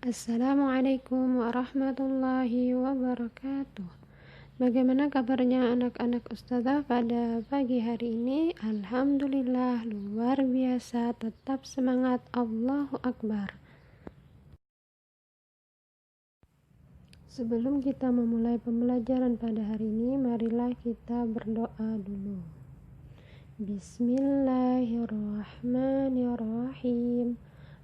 Assalamualaikum warahmatullahi wabarakatuh. Bagaimana kabarnya anak-anak ustazah pada pagi hari ini? Alhamdulillah, luar biasa, tetap semangat, Allahu Akbar. Sebelum kita memulai pembelajaran pada hari ini, marilah kita berdoa dulu. Bismillahirrahmanirrahim.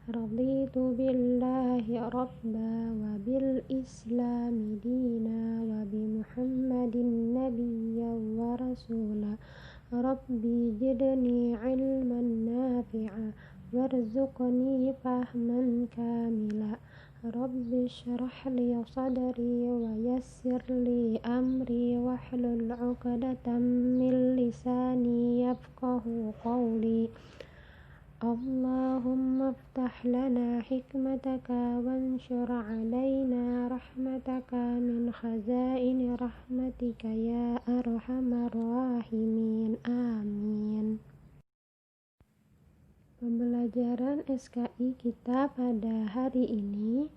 Raditu billahi rabba wa bil islami dina wa bi muhammadin nabiyya wa rasula. Rabbi jidni ilman nafi'a warzuqni fahman kamila. Rabbi syrah li sadri wa yassir li amri wahlul 'uqdatam min lisani yafqahu qawli. Allahumma aftah lana hikmataka wanshur alaina rahmataka min khazaini rahmatika ya arhamar rahimin. Amin. Pembelajaran SKI kita pada hari ini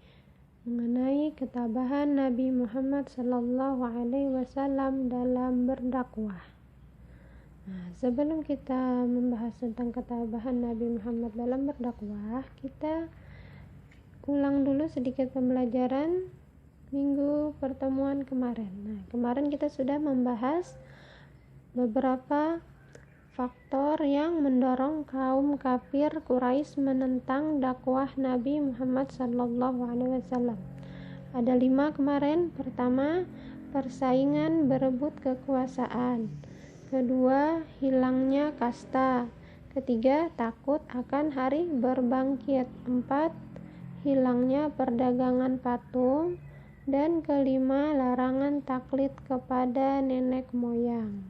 mengenai ketabahan Nabi Muhammad SAW dalam berdakwah. Nah, sebelum kita membahas tentang ketabahan Nabi Muhammad dalam berdakwah, kita ulang dulu sedikit pembelajaran minggu pertemuan kemarin. Nah, kemarin kita sudah membahas beberapa faktor yang mendorong kaum kafir Quraisy menentang dakwah Nabi Muhammad SAW. Ada 5 kemarin. Pertama, persaingan berebut kekuasaan. Kedua, hilangnya kasta. Ketiga, takut akan hari berbangkit. 4, hilangnya perdagangan patung. Dan kelima, larangan taklid kepada nenek moyang.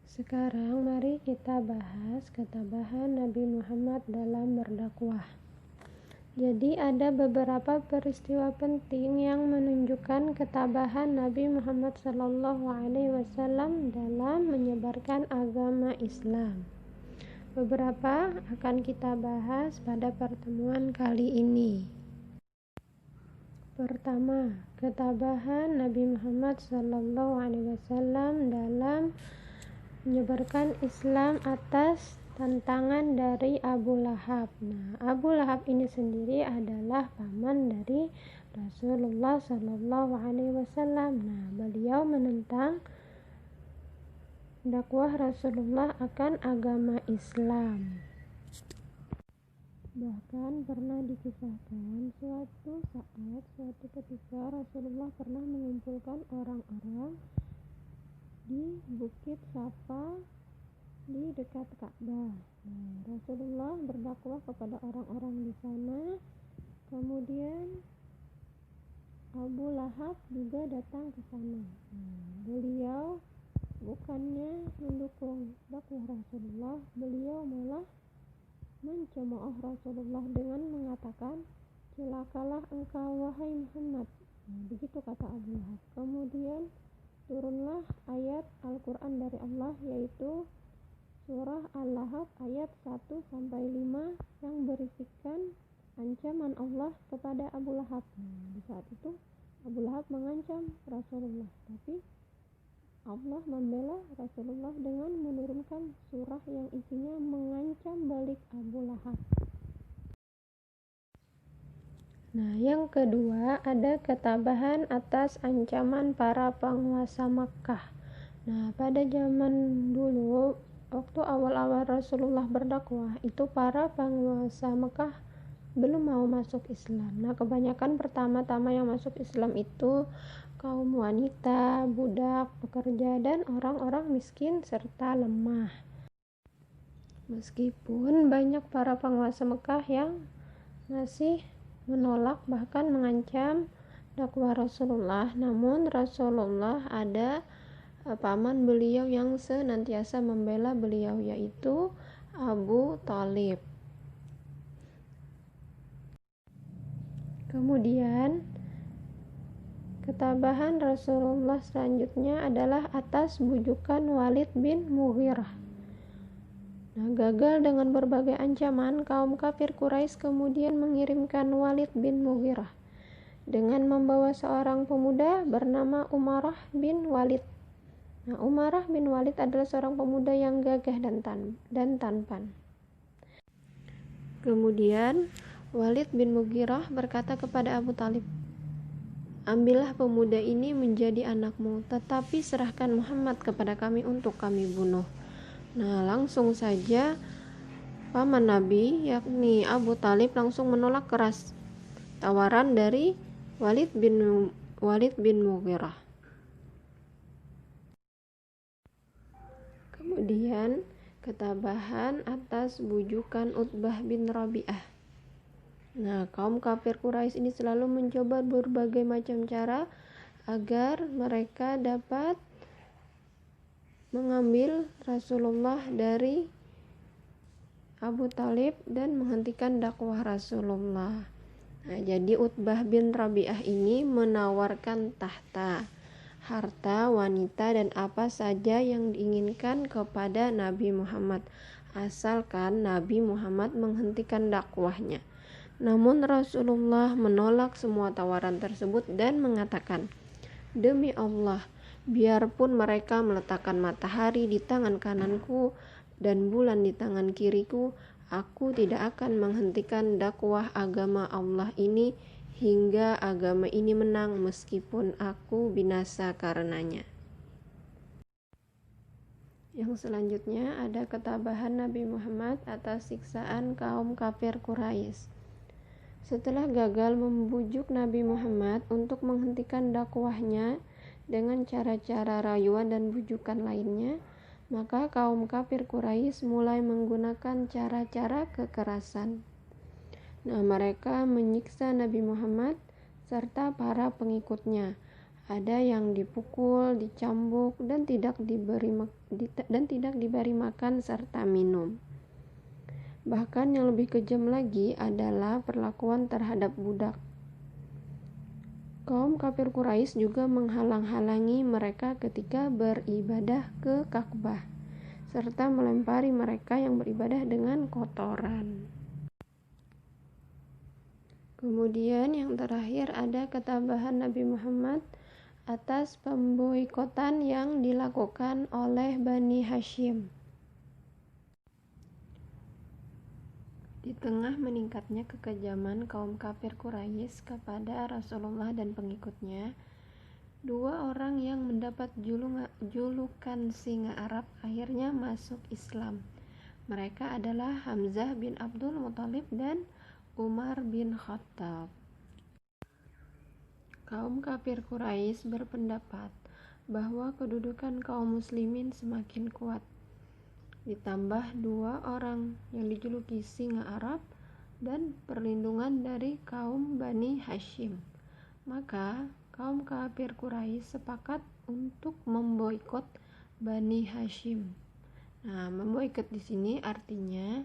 Sekarang mari kita bahas ketabahan Nabi Muhammad dalam berdakwah. Jadi ada beberapa peristiwa penting yang menunjukkan ketabahan Nabi Muhammad SAW dalam menyebarkan agama Islam. Beberapa akan kita bahas pada pertemuan kali ini. Pertama, ketabahan Nabi Muhammad SAW dalam menyebarkan Islam atas tantangan dari Abu Lahab. Nah, Abu Lahab ini sendiri adalah paman dari Rasulullah SAW. Nah, beliau menentang dakwah Rasulullah akan agama Islam. Bahkan pernah dikisahkan suatu ketika Rasulullah pernah mengumpulkan orang-orang di Bukit Safa di dekat Ka'bah. Nah, Rasulullah berdakwah kepada orang-orang di sana. Kemudian Abu Lahab juga datang ke sana. Nah, beliau bukannya mendukung dakwah Rasulullah, beliau malah mencemooh Rasulullah dengan mengatakan, "Celakalah engkau wahai Muhammad." Nah, begitu kata Abu Lahab. Kemudian turunlah ayat Al-Quran dari Allah, yaitu Surah Al-Lahab ayat 1-5 yang berisikan ancaman Allah kepada Abu Lahab. Nah, di saat itu Abu Lahab mengancam Rasulullah, tapi Allah membela Rasulullah dengan menurunkan surah yang isinya mengancam balik Abu Lahab. Nah, yang kedua ada ketabahan atas ancaman para penguasa Makkah. Nah, pada zaman dulu, waktu awal-awal Rasulullah berdakwah, itu para penguasa Mekah belum mau masuk Islam. Nah, kebanyakan pertama-tama yang masuk Islam itu kaum wanita, budak, pekerja, dan orang-orang miskin serta lemah. Meskipun banyak para penguasa Mekah yang masih menolak bahkan mengancam dakwah Rasulullah, namun Rasulullah ada paman beliau yang senantiasa membela beliau, yaitu Abu Thalib. Kemudian ketabahan Rasulullah selanjutnya adalah atas bujukan Walid bin Mughirah. Nah, gagal dengan berbagai ancaman, kaum kafir Quraisy kemudian mengirimkan Walid bin Mughirah dengan membawa seorang pemuda bernama Umarah bin Walid. Nah, Umarah bin Walid adalah seorang pemuda yang gagah dan tampan. Kemudian Walid bin Mughirah berkata kepada Abu Talib, "Ambillah pemuda ini menjadi anakmu, tetapi serahkan Muhammad kepada kami untuk kami bunuh." Nah, langsung saja paman Nabi, yakni Abu Talib, langsung menolak keras tawaran dari Walid bin Mughirah. Kemudian ketabahan atas bujukan Utbah bin Rabi'ah. Nah, kaum kafir Quraisy ini selalu mencoba berbagai macam cara agar mereka dapat mengambil Rasulullah dari Abu Talib dan menghentikan dakwah Rasulullah. Nah, jadi Utbah bin Rabi'ah ini menawarkan tahta, harta, wanita, dan apa saja yang diinginkan kepada Nabi Muhammad, asalkan Nabi Muhammad menghentikan dakwahnya. Namun Rasulullah menolak semua tawaran tersebut dan mengatakan, "Demi Allah, biarpun mereka meletakkan matahari di tangan kananku dan bulan di tangan kiriku, aku tidak akan menghentikan dakwah agama Allah ini hingga agama ini menang meskipun aku binasa karenanya." Yang selanjutnya ada ketabahan Nabi Muhammad atas siksaan kaum kafir Quraisy. Setelah gagal membujuk Nabi Muhammad untuk menghentikan dakwahnya dengan cara-cara rayuan dan bujukan lainnya, maka kaum kafir Quraisy mulai menggunakan cara-cara kekerasan. Nah, mereka menyiksa Nabi Muhammad serta para pengikutnya. Ada yang dipukul, dicambuk, dan tidak diberi makan serta minum. Bahkan yang lebih kejam lagi adalah perlakuan terhadap budak. Kaum kafir Quraisy juga menghalang-halangi mereka ketika beribadah ke Ka'bah, serta melempari mereka yang beribadah dengan kotoran. Kemudian yang terakhir ada ketabahan Nabi Muhammad atas pemboikotan yang dilakukan oleh Bani Hashim. Di tengah meningkatnya kekejaman kaum kafir Quraisy kepada Rasulullah dan pengikutnya, dua orang yang mendapat julukan singa Arab akhirnya masuk Islam. Mereka adalah Hamzah bin Abdul Muthalib dan Umar bin Khattab. Kaum kafir Quraisy berpendapat bahwa kedudukan kaum muslimin semakin kuat. Ditambah dua orang yang dijuluki singa Arab dan perlindungan dari kaum Bani Hashim, maka kaum kafir Quraisy sepakat untuk memboikot Bani Hashim. Nah, memboikot di sini artinya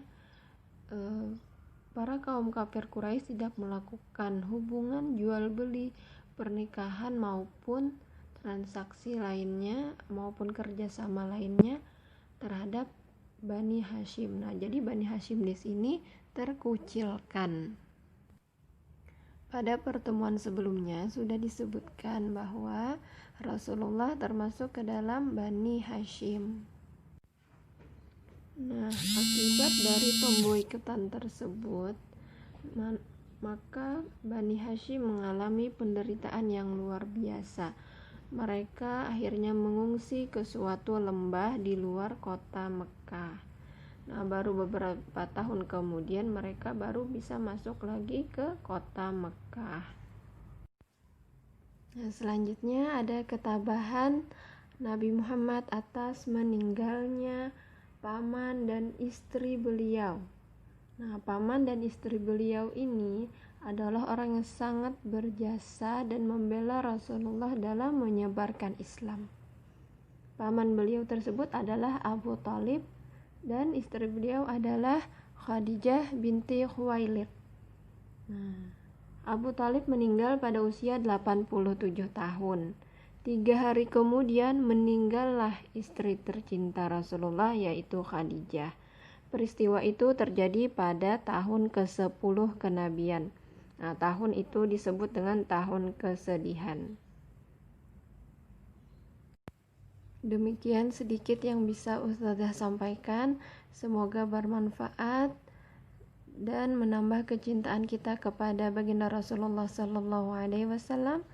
para kaum kafir Quraisy tidak melakukan hubungan jual beli, pernikahan maupun transaksi lainnya maupun kerjasama lainnya terhadap Bani Hashim. Nah, jadi Bani Hashim di sini terkucilkan. Pada pertemuan sebelumnya sudah disebutkan bahwa Rasulullah termasuk ke dalam Bani Hashim. Nah, akibat dari pemboikotan tersebut, maka Bani Hashim mengalami penderitaan yang luar biasa. Mereka akhirnya mengungsi ke suatu lembah di luar kota Mekah. Nah, baru beberapa tahun kemudian mereka baru bisa masuk lagi ke kota Mekah. Nah, selanjutnya ada ketabahan Nabi Muhammad atas meninggalnya paman dan istri beliau. Nah, paman dan istri beliau ini adalah orang yang sangat berjasa dan membela Rasulullah dalam menyebarkan Islam. Paman beliau tersebut adalah Abu Talib dan istri beliau adalah Khadijah binti Khuwailid. Nah, Abu Talib meninggal pada usia 87 tahun. 3 hari kemudian meninggallah istri tercinta Rasulullah, yaitu Khadijah. Peristiwa itu terjadi pada tahun ke-10 kenabian. Nah, tahun itu disebut dengan tahun kesedihan. Demikian sedikit yang bisa Ustazah sampaikan. Semoga bermanfaat dan menambah kecintaan kita kepada baginda Rasulullah Sallallahu Alaihi Wasallam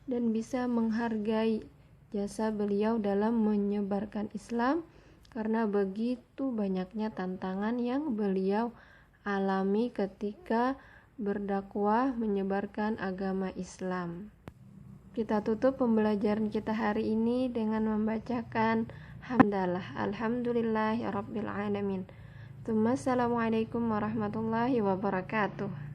dan bisa menghargai jasa beliau dalam menyebarkan Islam, karena begitu banyaknya tantangan yang beliau alami ketika berdakwah menyebarkan agama Islam. Kita tutup pembelajaran kita hari ini dengan membacakan hamdalah. Alhamdulillahirabbil alamin. Assalamualaikum warahmatullahi wabarakatuh.